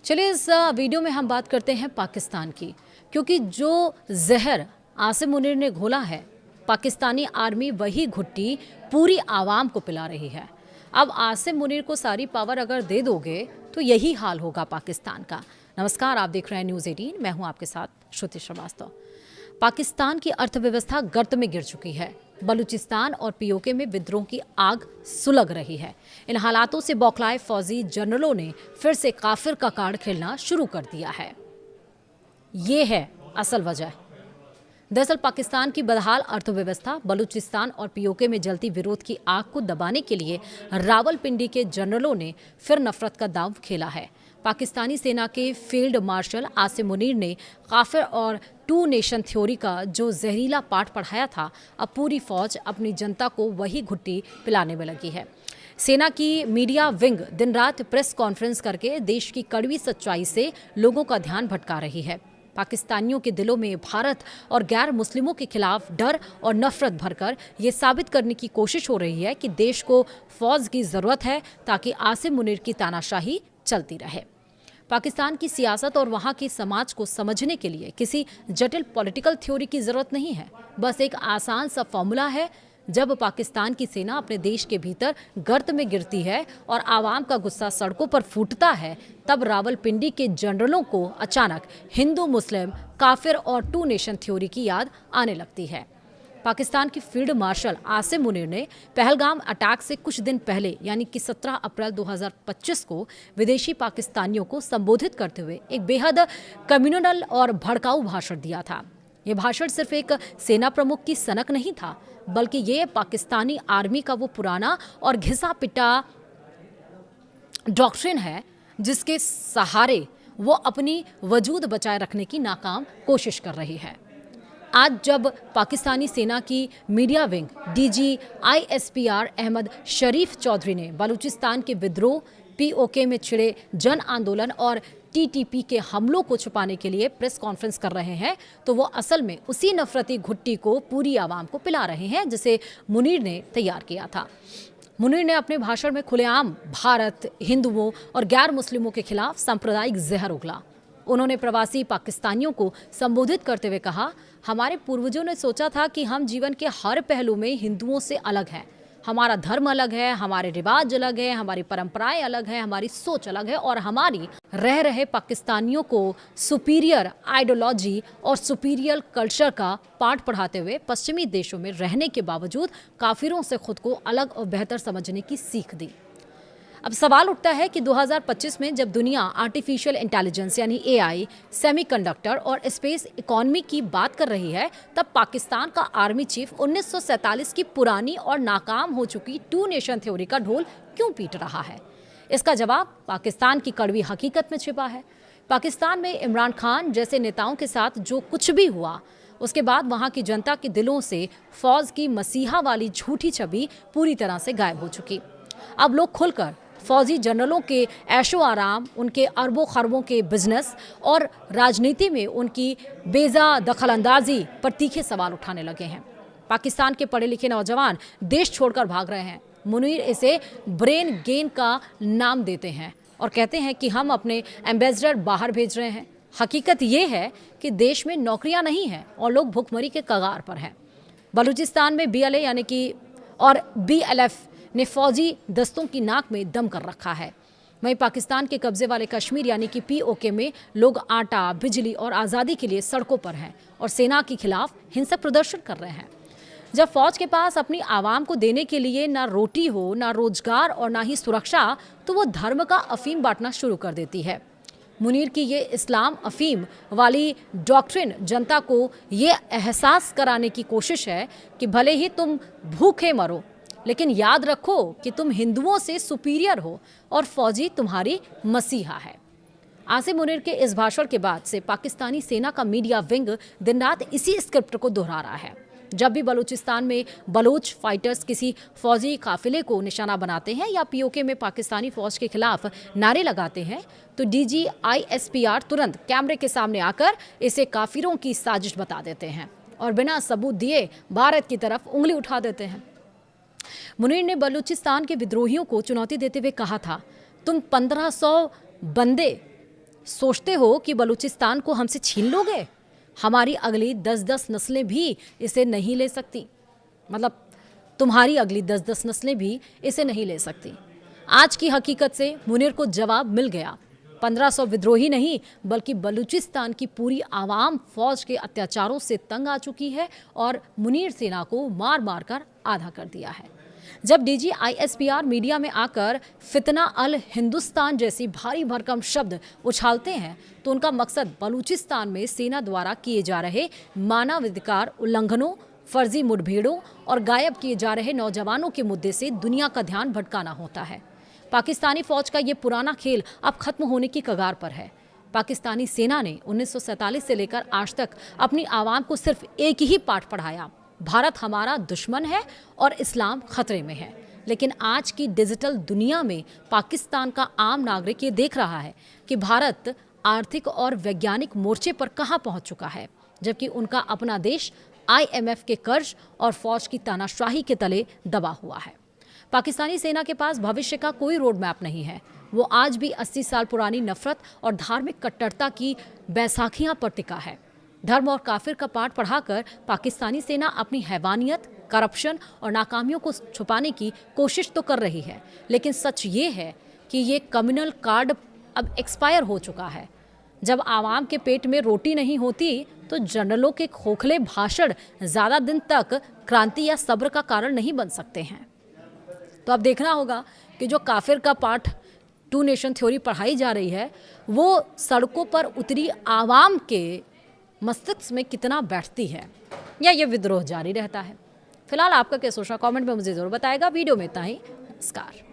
चलिए इस वीडियो में हम बात करते हैं पाकिस्तान की, क्योंकि जो जहर आसिम मुनीर ने घोला है, पाकिस्तानी आर्मी वही घुट्टी पूरी आवाम को पिला रही है। अब आसिम मुनीर को सारी पावर अगर दे दोगे तो यही हाल होगा पाकिस्तान का। नमस्कार, आप देख रहे हैं न्यूज़ 18। मैं हूं आपके साथ श्रुति श्रीवास्तव। पाकिस्तान की अर्थव्यवस्था गर्त में गिर चुकी है। बलूचिस्तान और पीओके में विद्रोह की आग सुलग रही है। इन हालातों से बौखलाए फौजी जनरलों ने फिर से काफिर का कार्ड खेलना शुरू कर दिया है। ये है असल वजह। दरअसल पाकिस्तान की बदहाल अर्थव्यवस्था, बलूचिस्तान और पीओके में जलती विरोध की आग को दबाने के लिए रावलपिंडी के जनरलों ने फिर नफरत का दांव खेला है। पाकिस्तानी सेना के फील्ड मार्शल आसिम मुनीर ने काफिर और टू नेशन थ्योरी का जो जहरीला पाठ पढ़ाया था, अब पूरी फौज अपनी जनता को वही घुट्टी पिलाने में लगी है। सेना की मीडिया विंग दिन रात प्रेस कॉन्फ्रेंस करके देश की कड़वी सच्चाई से लोगों का ध्यान भटका रही है। पाकिस्तानियों के दिलों में भारत और गैर मुस्लिमों के खिलाफ डर और नफरत भरकर ये साबित करने की कोशिश हो रही है कि देश को फौज की ज़रूरत है ताकि आसिम मुनीर की तानाशाही चलती रहे। पाकिस्तान की सियासत और वहाँ के समाज को समझने के लिए किसी जटिल पॉलिटिकल थ्योरी की ज़रूरत नहीं है। बस एक आसान सा फॉर्मूला है। जब पाकिस्तान की सेना अपने देश के भीतर गर्त में गिरती है और आवाम का गुस्सा सड़कों पर फूटता है, तब रावलपिंडी के जनरलों को अचानक हिंदू मुस्लिम, काफिर और टू नेशन थ्योरी की याद आने लगती है। पाकिस्तान की फील्ड मार्शल आसिम मुनीर ने पहलगाम अटैक से कुछ दिन पहले यानी कि 17 अप्रैल 2025 को विदेशी पाकिस्तानियों को संबोधित करते हुए एक बेहद कम्युनल और भड़काऊ भाषण दिया था। ये भाषण सिर्फ एक सेना प्रमुख की सनक नहीं था, बल्कि ये पाकिस्तानी आर्मी का वो पुराना और घिसा पिटा डॉक्ट्रिन है जिसके सहारे वो अपनी वजूद बचाए रखने की नाकाम कोशिश कर रही है। आज जब पाकिस्तानी सेना की media wing DG ISPR Ahmed Sharif Chaudhry ने बलूचिस्तान के विद्रोह, पीओके में छिड़े जन आंदोलन और TTP के हमलों को छुपाने के लिए प्रेस कॉन्फ्रेंस कर रहे हैं, तो वो असल में उसी नफरती घुट्टी को पूरी आवाम को पिला रहे हैं जिसे मुनीर ने तैयार किया था। मुनीर ने अपने भाषण में खुलेआम भारत, हिंदुओं और गैर मुस्लिमों के खिलाफ सांप्रदायिक जहर उगला। उन्होंने प्रवासी पाकिस्तानियों को संबोधित करते हुए कहा, हमारे पूर्वजों ने सोचा था कि हम जीवन के हर पहलू में हिंदुओं से अलग हैं। हमारा धर्म अलग है, हमारे रिवाज अलग है, हमारी परंपराएं अलग है, हमारी सोच अलग है और हमारी रह रहे पाकिस्तानियों को सुपीरियर आइडियोलॉजी और सुपीरियर कल्चर का पाठ पढ़ाते हुए पश्चिमी देशों में रहने के बावजूद काफिरों से खुद को अलग और बेहतर समझने की सीख दी। अब सवाल उठता है कि 2025 में जब दुनिया आर्टिफिशियल इंटेलिजेंस यानी AI, सेमीकंडक्टर और स्पेस इकोनॉमी की बात कर रही है, तब पाकिस्तान का आर्मी चीफ 1947 की पुरानी और नाकाम हो चुकी टू नेशन थ्योरी का ढोल क्यों पीट रहा है? इसका जवाब पाकिस्तान की कड़वी हकीकत में छिपा है। पाकिस्तान में इमरान खान जैसे नेताओं के साथ जो कुछ भी हुआ, उसके बाद वहाँ की जनता के दिलों से फौज की मसीहा वाली झूठी छवि पूरी तरह से गायब हो चुकी। अब लोग खुलकर फौजी जनरलों के ऐशो आराम, उनके अरबों खरबों के बिजनेस और राजनीति में उनकी बेजा दखलंदाजी पर तीखे सवाल उठाने लगे हैं। पाकिस्तान के पढ़े लिखे नौजवान देश छोड़कर भाग रहे हैं। मुनीर इसे ब्रेन गेन का नाम देते हैं और कहते हैं कि हम अपने एम्बेसडर बाहर भेज रहे हैं। हकीकत ये है कि देश में नौकरियां नहीं हैं और लोग भुखमरी के कगार पर हैं। बलूचिस्तान में BLA यानी कि और BLF ने फौजी दस्तों की नाक में दम कर रखा है। वहीं पाकिस्तान के कब्जे वाले कश्मीर यानी कि POK में लोग आटा, बिजली और आज़ादी के लिए सड़कों पर हैं और सेना के खिलाफ हिंसक प्रदर्शन कर रहे हैं। जब फौज के पास अपनी आवाम को देने के लिए ना रोटी हो, ना रोजगार और ना ही सुरक्षा, तो वो धर्म का अफीम बांटना शुरू कर देती है। मुनीर की ये इस्लाम अफीम वाली डॉक्ट्रिन जनता को ये एहसास कराने की कोशिश है कि भले ही तुम भूखे मरो, लेकिन याद रखो कि तुम हिंदुओं से सुपीरियर हो और फौजी तुम्हारी मसीहा है। आसिम मुनीर के इस भाषण के बाद से पाकिस्तानी सेना का मीडिया विंग दिन रात इसी स्क्रिप्ट को दोहरा रहा है। जब भी बलूचिस्तान में बलोच फाइटर्स किसी फौजी काफिले को निशाना बनाते हैं या POK में पाकिस्तानी फौज के खिलाफ नारे लगाते हैं, तो DG ISPR तुरंत कैमरे के सामने आकर इसे काफिरों की साजिश बता देते हैं और बिना सबूत दिए भारत की तरफ उंगली उठा देते हैं। मुनीर ने बलूचिस्तान के विद्रोहियों को चुनौती देते हुए कहा था, तुम 1500 बंदे सोचते हो कि बलूचिस्तान को हमसे छीन लोगे? हमारी अगली 10-10 नस्लें भी इसे नहीं ले सकती। मतलब तुम्हारी अगली 10-10 नस्लें भी इसे नहीं ले सकती। आज की हकीकत से मुनीर को जवाब मिल गया। 1500 विद्रोही नहीं बल्कि बलूचिस्तान की पूरी आवाम फौज के अत्याचारों से तंग आ चुकी है और मुनीर सेना को मार मार कर आधा कर दिया है। जब डीजी आईएसपीआर मीडिया में आकर फितना अल हिंदुस्तान जैसी भारी भरकम शब्द उछालते हैं तो उनका मकसद बलूचिस्तान में सेना द्वारा किए जा रहे मानवाधिकार उल्लंघनों, फर्जी मुठभेड़ों और गायब किए जा रहे नौजवानों के मुद्दे से दुनिया का ध्यान भटकाना होता है। पाकिस्तानी फौज का ये पुराना खेल अब खत्म होने की कगार पर है। पाकिस्तानी सेना ने 1947 से लेकर आज तक अपनी आवाम को सिर्फ एक ही पाठ पढ़ाया, भारत हमारा दुश्मन है और इस्लाम खतरे में है। लेकिन आज की डिजिटल दुनिया में पाकिस्तान का आम नागरिक ये देख रहा है कि भारत आर्थिक और वैज्ञानिक मोर्चे पर कहां पहुंच चुका है, जबकि उनका अपना देश IMF के कर्ज और फौज की तानाशाही के तले दबा हुआ है। पाकिस्तानी सेना के पास भविष्य का कोई रोड मैप नहीं है। वो आज भी 80 साल पुरानी नफरत और धार्मिक कट्टरता की बैसाखियां पर टिका है। धर्म और काफिर का पाठ पढ़ाकर पाकिस्तानी सेना अपनी हैवानियत, करप्शन और नाकामियों को छुपाने की कोशिश तो कर रही है, लेकिन सच ये है कि ये कम्युनल कार्ड अब एक्सपायर हो चुका है। जब आवाम के पेट में रोटी नहीं होती तो जनरलों के खोखले भाषण ज़्यादा दिन तक क्रांति या सब्र का कारण नहीं बन सकते हैं। तो अब देखना होगा कि जो काफिर का पाठ 2 नेशन थ्योरी पढ़ाई जा रही है वो सड़कों पर उतरी आवाम के मस्तिष्क में कितना बैठती है या ये विद्रोह जारी रहता है। फिलहाल आपका क्या सोचना कमेंट में मुझे ज़रूर बताएगा। वीडियो में इतना ही। नमस्कार।